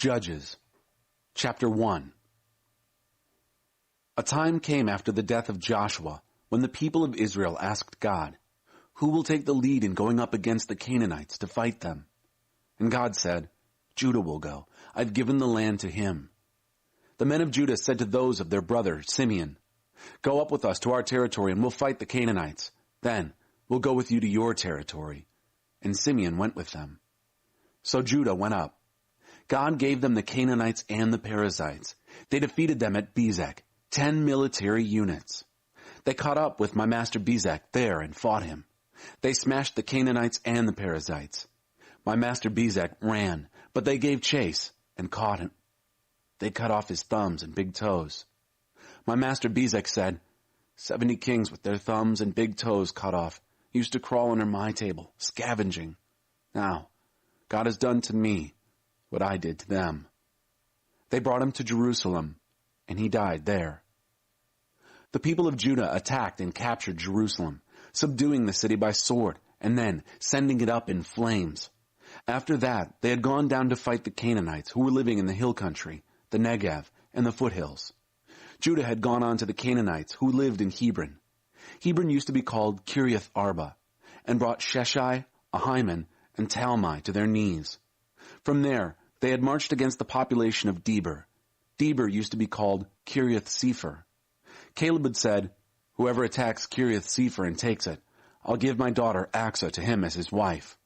Judges, chapter 1. A time came after the death of Joshua when the people of Israel asked God, "Who will take the lead in going up against the Canaanites to fight them?" And God said, "Judah will go. I've given the land to him." The men of Judah said to those of their brother Simeon, "Go up with us to our territory and we'll fight the Canaanites. Then we'll go with you to your territory." And Simeon went with them. So Judah went up. God gave them the Canaanites and the Perizzites. They defeated them at Bezek, 10 military units. They caught up with my master Bezek there and fought him. They smashed the Canaanites and the Perizzites. My master Bezek ran, but they gave chase and caught him. They cut off his thumbs and big toes. My master Bezek said, 70 kings with their thumbs and big toes cut off used to crawl under my table, scavenging. Now, God has done to me what I did to them." They brought him to Jerusalem, and he died there. The people of Judah attacked and captured Jerusalem, subduing the city by sword, and then sending it up in flames. After that, they had gone down to fight the Canaanites who were living in the hill country, the Negev, and the foothills. Judah had gone on to the Canaanites who lived in Hebron. Hebron used to be called Kiriath Arba, and brought Sheshai, Ahiman, and Talmai to their knees. From there, they had marched against the population of Debir. Debir used to be called Kiriath Sepher. Caleb had said, "Whoever attacks Kiriath Sepher and takes it, I'll give my daughter Achsah to him as his wife."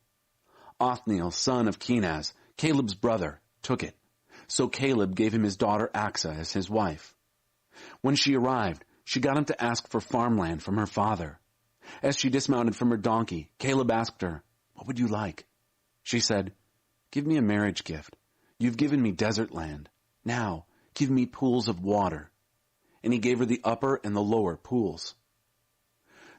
Othniel, son of Kenaz, Caleb's brother, took it. So Caleb gave him his daughter Achsah as his wife. When she arrived, she got him to ask for farmland from her father. As she dismounted from her donkey, Caleb asked her, "What would you like?" She said, "Give me a marriage gift. You've given me desert land. Now, give me pools of water." And he gave her the upper and the lower pools.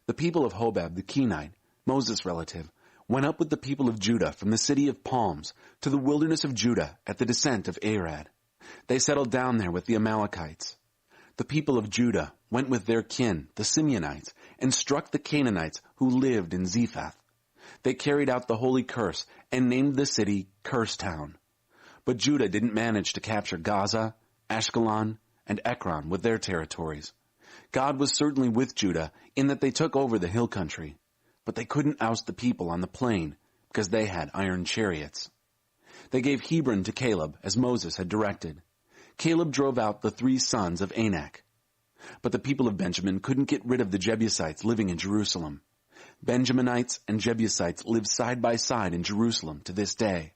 The people of Hobab the Kenite, Moses' relative, went up with the people of Judah from the city of palms to the wilderness of Judah at the descent of Arad. They settled down there with the Amalekites. The people of Judah went with their kin, the Simeonites, and struck the Canaanites who lived in Zephath. They carried out the holy curse and named the city Curse Town. But Judah didn't manage to capture Gaza, Ashkelon, and Ekron with their territories. God was certainly with Judah in that they took over the hill country, but they couldn't oust the people on the plain because they had iron chariots. They gave Hebron to Caleb as Moses had directed. Caleb drove out the 3 sons of Anak. But the people of Benjamin couldn't get rid of the Jebusites living in Jerusalem. Benjaminites and Jebusites live side by side in Jerusalem to this day.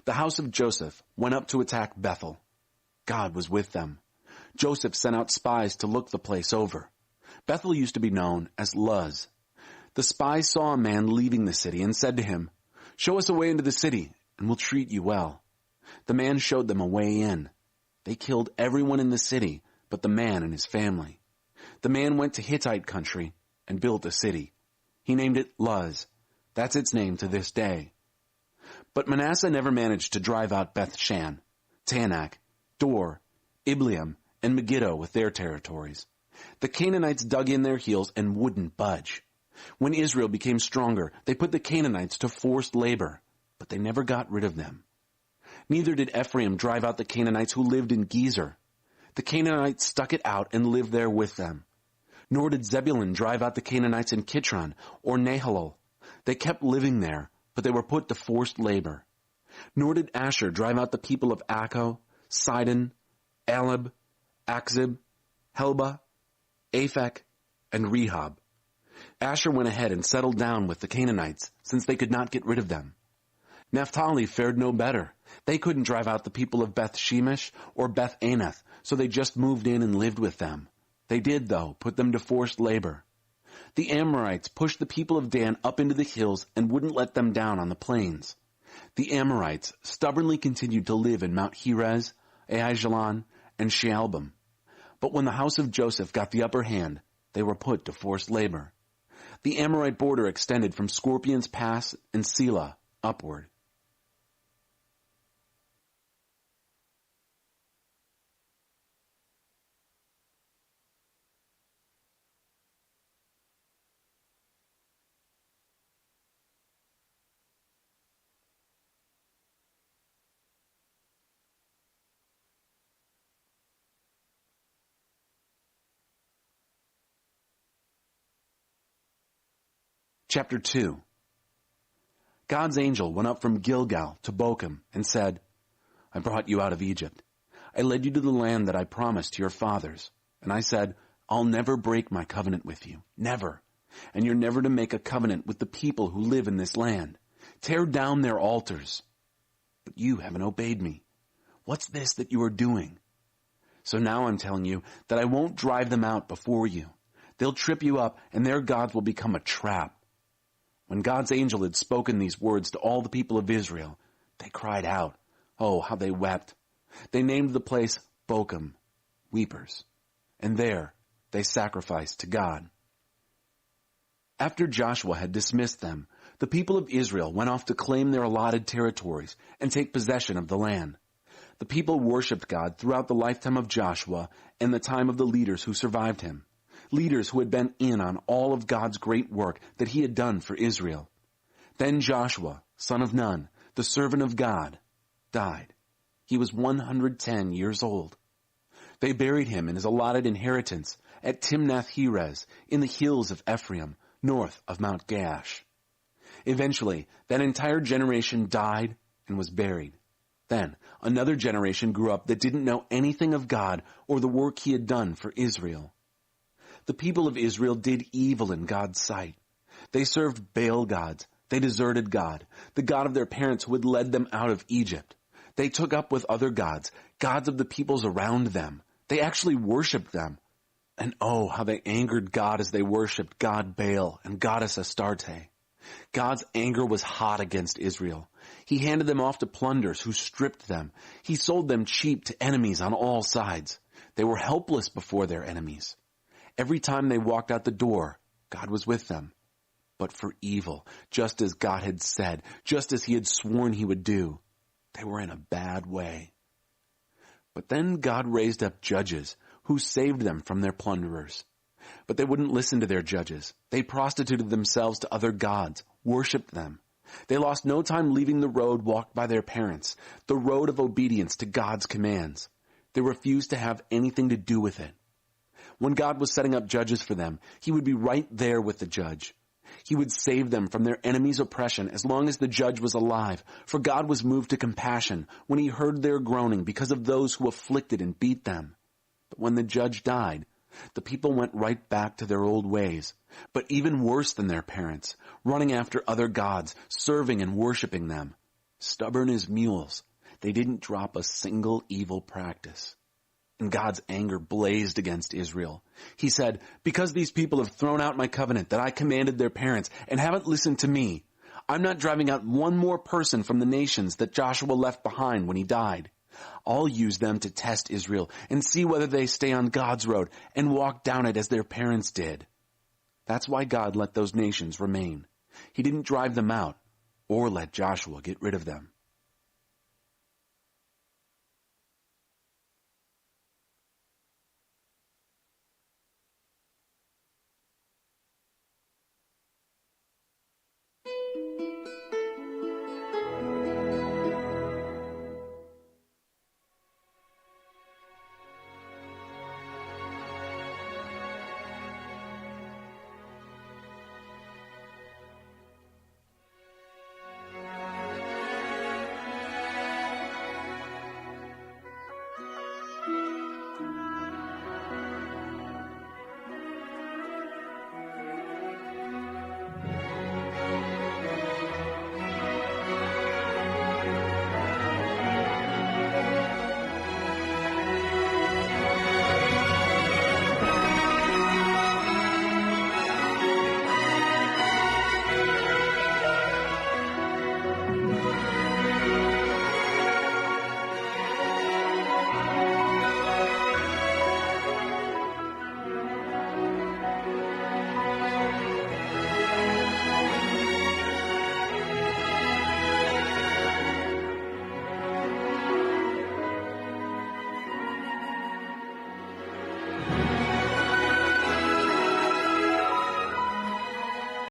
The house of Joseph went up to attack Bethel. God was with them. Joseph sent out spies to look the place over. Bethel used to be known as Luz. The spies saw a man leaving the city and said to him, "Show us a way into the city, and we'll treat you well." The man showed them a way in. They killed everyone in the city but the man and his family. The man went to Hittite country and built a city. He named it Luz. That's its name to this day. But Manasseh never managed to drive out Beth-shan, Taanach, Dor, Ibleam, and Megiddo with their territories. The Canaanites dug in their heels and wouldn't budge. When Israel became stronger, they put the Canaanites to forced labor, but they never got rid of them. Neither did Ephraim drive out the Canaanites who lived in Gezer. The Canaanites stuck it out and lived there with them. Nor did Zebulun drive out the Canaanites in Kitron or Nahalol. They kept living there, but they were put to forced labor. Nor did Asher drive out the people of Akko, Sidon, Alab, Akzib, Helba, Aphek, and Rehob. Asher went ahead and settled down with the Canaanites, since they could not get rid of them. Naphtali fared no better. They couldn't drive out the people of Beth-Shemesh or Beth-Anath, so they just moved in and lived with them. They did, though, put them to forced labor. The Amorites pushed the people of Dan up into the hills and wouldn't let them down on the plains. The Amorites stubbornly continued to live in Mount Heres, Aijalon, and Shaalbim. But when the house of Joseph got the upper hand, they were put to forced labor. The Amorite border extended from Scorpion's Pass and Selah upward. Chapter 2. God's angel went up from Gilgal to Bochim and said, I brought you out of Egypt. I led you to the land that I promised to your fathers. And I said, I'll never break my covenant with you. Never. And you're never to make a covenant with the people who live in this land. Tear down their altars. But you haven't obeyed me. What's this that you are doing? So now I'm telling you that I won't drive them out before you. They'll trip you up, and their gods will become a trap. When God's angel had spoken these words to all the people of Israel, they cried out. Oh, how they wept. They named the place Bochim, weepers. And there they sacrificed to God. After Joshua had dismissed them, the people of Israel went off to claim their allotted territories and take possession of the land. The people worshipped God throughout the lifetime of Joshua and the time of the leaders who survived him, leaders who had been in on all of God's great work that he had done for Israel. Then Joshua, son of Nun, the servant of God, died. He was 110 years old. They buried him in his allotted inheritance at Timnath-Heres in the hills of Ephraim, north of Mount Gaash. Eventually, that entire generation died and was buried. Then, another generation grew up that didn't know anything of God or the work he had done for Israel. The people of Israel did evil in God's sight. They served Baal gods. They deserted God, the God of their parents who had led them out of Egypt. They took up with other gods, gods of the peoples around them. They actually worshipped them. And oh, how they angered God as they worshipped God Baal and goddess Astarte. God's anger was hot against Israel. He handed them off to plunderers who stripped them. He sold them cheap to enemies on all sides. They were helpless before their enemies. Every time they walked out the door, God was with them. But for evil, just as God had said, just as he had sworn he would do, they were in a bad way. But then God raised up judges who saved them from their plunderers. But they wouldn't listen to their judges. They prostituted themselves to other gods, worshipped them. They lost no time leaving the road walked by their parents, the road of obedience to God's commands. They refused to have anything to do with it. When God was setting up judges for them, he would be right there with the judge. He would save them from their enemy's oppression as long as the judge was alive, for God was moved to compassion when he heard their groaning because of those who afflicted and beat them. But when the judge died, the people went right back to their old ways, but even worse than their parents, running after other gods, serving and worshiping them. Stubborn as mules, they didn't drop a single evil practice. And God's anger blazed against Israel. He said, because these people have thrown out my covenant that I commanded their parents and haven't listened to me, I'm not driving out one more person from the nations that Joshua left behind when he died. I'll use them to test Israel and see whether they stay on God's road and walk down it as their parents did. That's why God let those nations remain. He didn't drive them out or let Joshua get rid of them.